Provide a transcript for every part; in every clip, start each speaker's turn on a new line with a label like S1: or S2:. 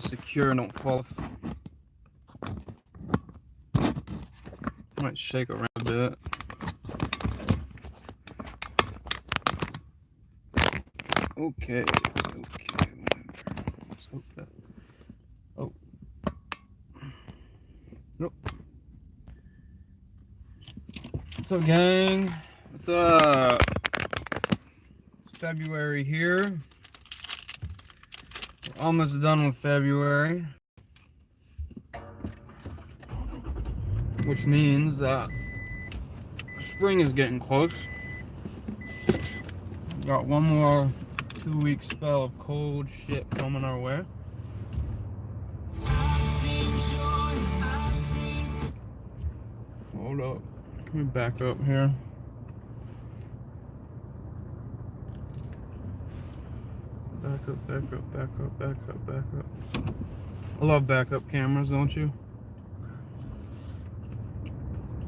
S1: secure and don't fall. Might shake around a bit. Okay, let's hope that. Oh, nope. What's up, gang? What's up? It's February here. We're almost done with February, which means that spring is getting close. Got one more 2-week spell of cold shit coming our way. Hold up. Let me back up here. Back up, back up, back up, back up, back up. I love backup cameras, don't you?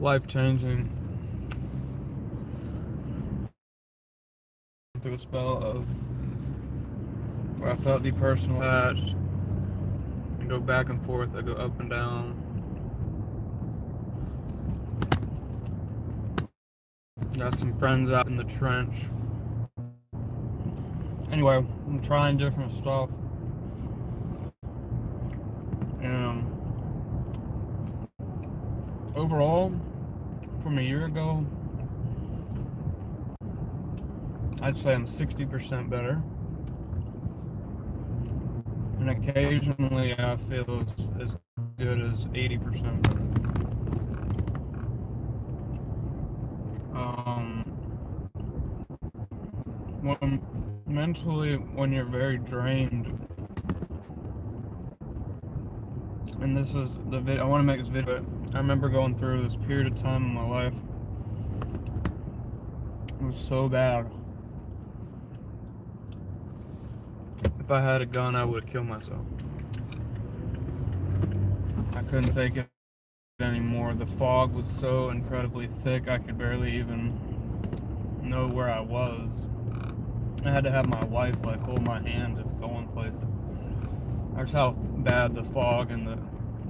S1: Life-changing. Through a spell of where I felt depersonalized. I go back and forth, I go up and down. Got some friends out in the trench. Anyway, I'm trying different stuff. And overall, from a year ago, I'd say I'm 60% better. And occasionally I feel as good as 80% better. Mentally, when you're very drained, and this is the video, I want to make this video, but I remember going through this period of time in my life. It was so bad. If I had a gun, I would have killed myself. I couldn't take it anymore. The fog was so incredibly thick, I could barely even know where I was. I had to have my wife like hold my hand just going places. That's how bad the fog and the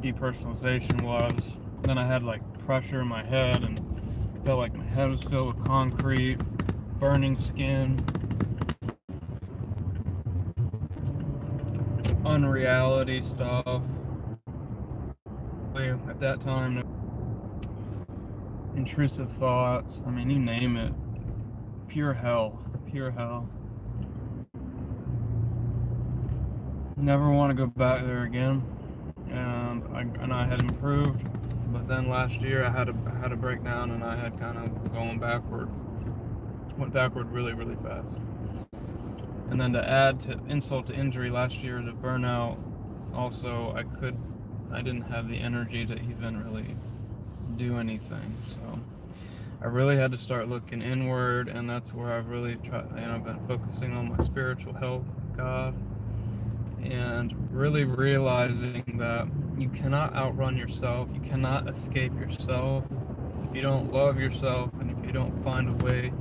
S1: depersonalization was. Then I had like pressure in my head and felt like my head was filled with concrete, burning skin, unreality stuff. At that time, intrusive thoughts, I mean, you name it. Pure hell. Pure hell. Never want to go back there again. And I had improved, but then last year I had a breakdown, and I had kind of went backward really, really fast. And then to add to insult to injury, last year the burnout, also I didn't have the energy to even really do anything. So I really had to start looking inward, and that's where I've really tried, and I've been focusing on my spiritual health with God, and really realizing that you cannot outrun yourself, you cannot escape yourself. If you don't love yourself, and if you don't find a way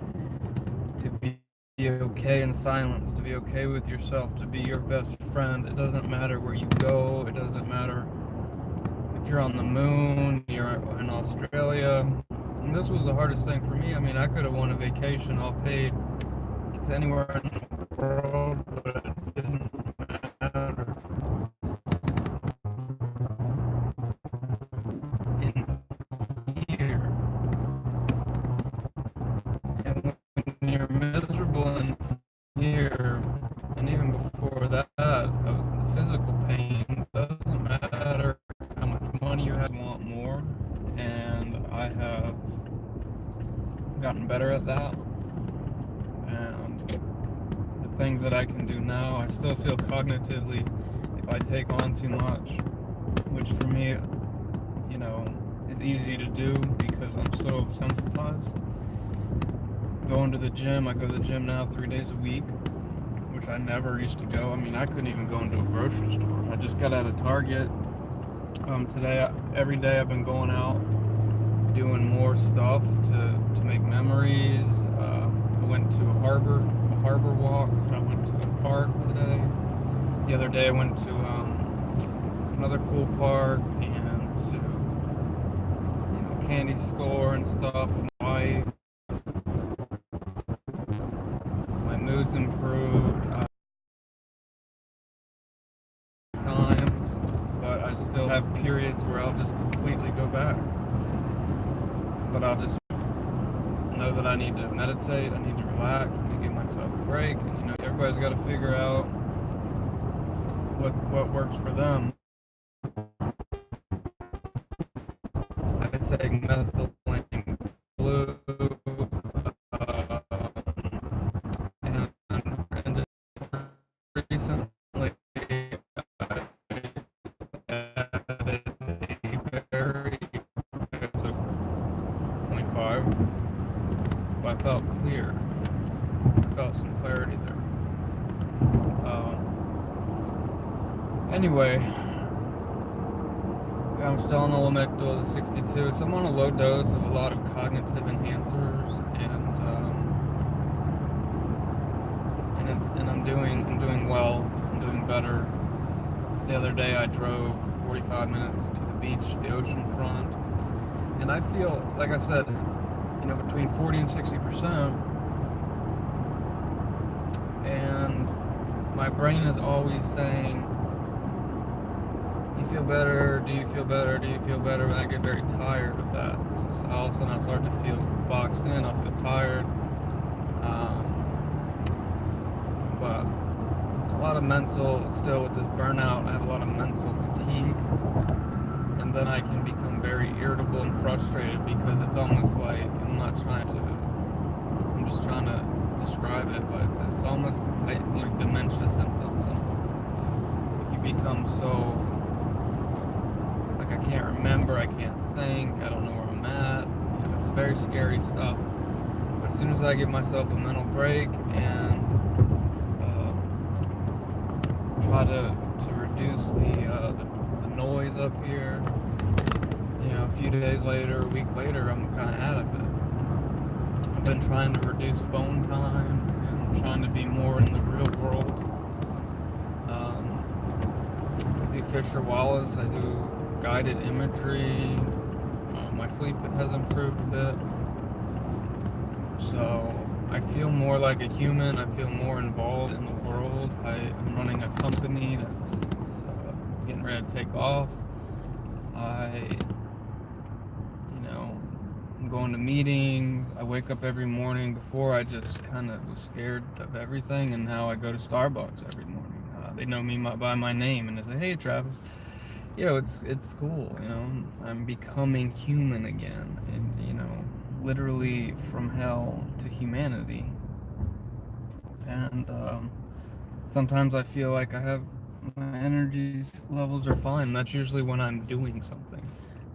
S1: to be okay in silence, to be okay with yourself, to be your best friend, it doesn't matter where you go, it doesn't matter if you're on the moon, you're in Australia. And this was the hardest thing for me. I mean, I could have won a vacation all paid anywhere in the world, but it didn't matter. In here. And when you're miserable in here, and even before that, the physical pain doesn't matter how much money you have, you want more. And I have gotten better at that, and the things that I can do now, I still feel cognitively if I take on too much, which for me, you know, is easy to do because I'm so sensitized. Going to the gym, I go to the gym now 3 days a week, which I never used to go. I mean, I couldn't even go into a grocery store. I just got out of Target. Today, every day I've been going out, doing more stuff to make memories. I went to a harbor walk. I went to a park today. The other day I went to another cool park and to, candy store and stuff with my wife. My mood's improved times, but I still have periods where I'll just completely go back. But I'll just know that I need to meditate, I need to relax, I need to give myself a break, and everybody's got to figure out what works for them. I take methylene blue, and just recently I added a berry to 0.5, but I felt clear. I felt some clarity there. Anyway, I'm still on the Lamictal, the 62. So I'm on a low dose of a lot of cognitive enhancers, and I'm doing well. I'm doing better. The other day I drove 45 minutes to the beach, the ocean front, and I feel, like I said, between 40 and 60%, and my brain is always saying, you feel better, do you feel better, do you feel better? And I get very tired of that. So all of a sudden I start to feel boxed in, I feel tired. But it's a lot of mental, still with this burnout, I have a lot of mental fatigue. And then I can become very irritable and frustrated because it's almost like, I'm just trying to describe it, but it's almost like dementia symptoms. You become so, like, I can't remember, I can't think, I don't know where I'm at. It's very scary stuff. But as soon as I give myself a mental break and try to reduce the noise up here, a few days later, a week later, I'm kind of out of it. I've been trying to reduce phone time and trying to be more in the real world. I do Fisher Wallace, I do guided imagery. My sleep has improved a bit, so I feel more like a human. I feel more involved in the world. I'm running a company that's getting ready to take off. I'm going to meetings. I wake up every morning. Before, I just kind of was scared of everything, and now I go to Starbucks every morning. They know me by my name, and they say, "Hey, Travis." It's cool. I'm becoming human again, and literally from hell to humanity. And sometimes I feel like my energy levels are fine. That's usually when I'm doing something.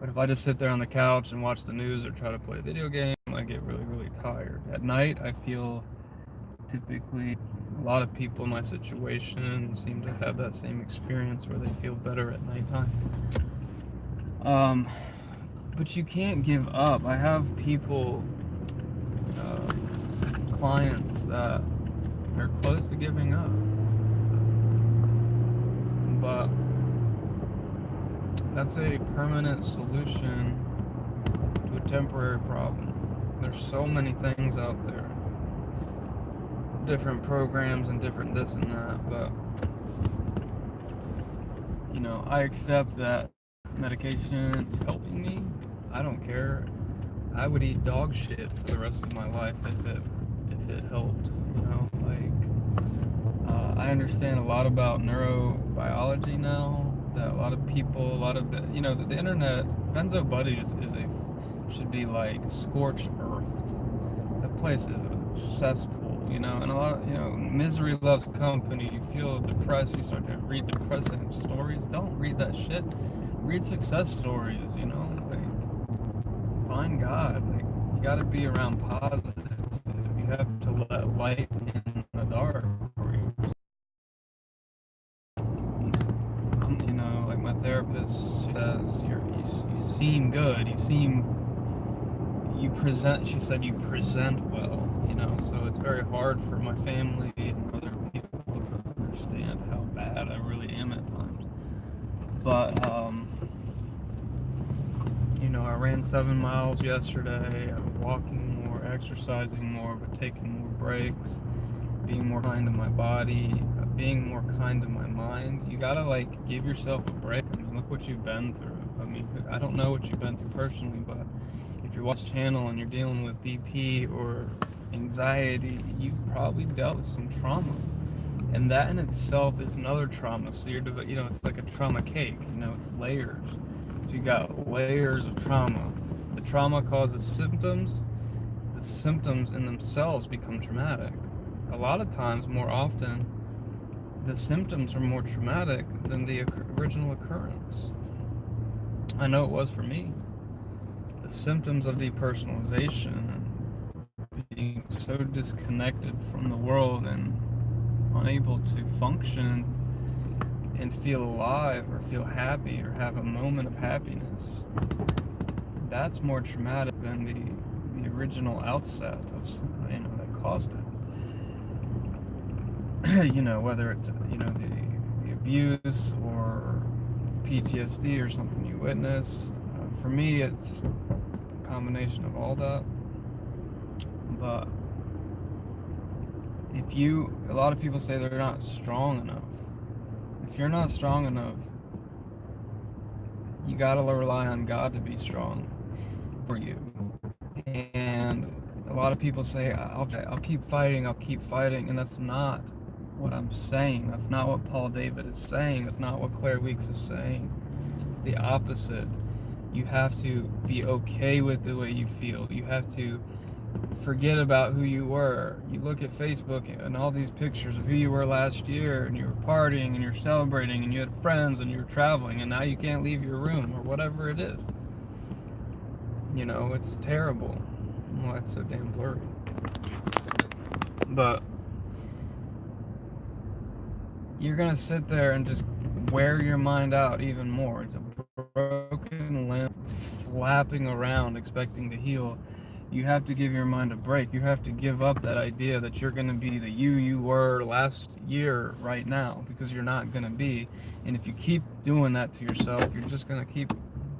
S1: But if I just sit there on the couch and watch the news or try to play a video game, I get really, really tired. At night, I feel typically, a lot of people in my situation seem to have that same experience where they feel better at nighttime. But you can't give up. I have people, clients that are close to giving up. But that's a permanent solution to a temporary problem. There's so many things out there, different programs and different this and that, but I accept that medication is helping me. I don't care. I would eat dog shit for the rest of my life if it helped. I understand a lot about neurobiology now. That a lot of people, the internet, Benzo Buddies should be like scorched earth. That place is a cesspool, and a lot, misery loves company. You feel depressed, you start to read depressing stories. Don't read that shit. Read success stories, find God. You gotta be around positive. You have to let light in the dark. My therapist says, you seem good. She said you present well, so it's very hard for my family and other people to understand how bad I really am at times. But I ran 7 miles yesterday. I'm walking more, exercising more, but taking more breaks, being more kind to my body, being more kind to my mind. You gotta give yourself a break. I mean, look what you've been through. I mean, I don't know what you've been through personally, but if you're watching this channel and you're dealing with DP or anxiety, you've probably dealt with some trauma. And that in itself is another trauma. So it's like a trauma cake. It's layers. So you got layers of trauma. The trauma causes symptoms. The symptoms in themselves become traumatic. A lot of times, more often, the symptoms are more traumatic than the original occurrence. I know it was for me. The symptoms of depersonalization and being so disconnected from the world and unable to function and feel alive or feel happy or have a moment of happiness, that's more traumatic than the original outset of that caused it. Whether it's the abuse or PTSD or something you witnessed. For me, it's a combination of all that. But a lot of people say they're not strong enough. If you're not strong enough, you gotta rely on God to be strong for you. And a lot of people say, I'll keep fighting, and that's not what I'm saying. That's not what Paul David is saying. That's not what Claire Weeks is saying. It's the opposite. You have to be okay with the way you feel. You have to forget about who you were. You look at Facebook and all these pictures of who you were last year, and you were partying and you're celebrating and you had friends and you're traveling, and now you can't leave your room or whatever it is. It's terrible. Well, it's so damn blurry. But you're gonna sit there and just wear your mind out even more. It's a broken limb flapping around expecting to heal. You have to give your mind a break. You have to give up that idea that you're going to be the you were last year right now, because you're not going to be. And if you keep doing that to yourself, you're just going to keep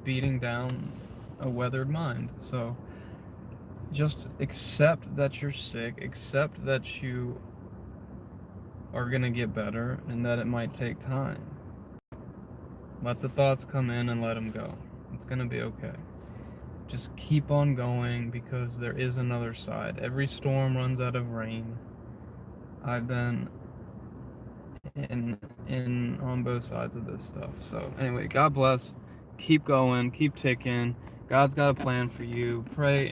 S1: beating down a weathered mind. So just accept that you're sick, accept that you are going to get better, and that it might take time. Let the thoughts come in and let them go. It's going to be okay. Just keep on going, because there is another side. Every storm runs out of rain. I've been in on both sides of this stuff. So anyway, God bless. Keep going, keep ticking. God's got a plan for you. Pray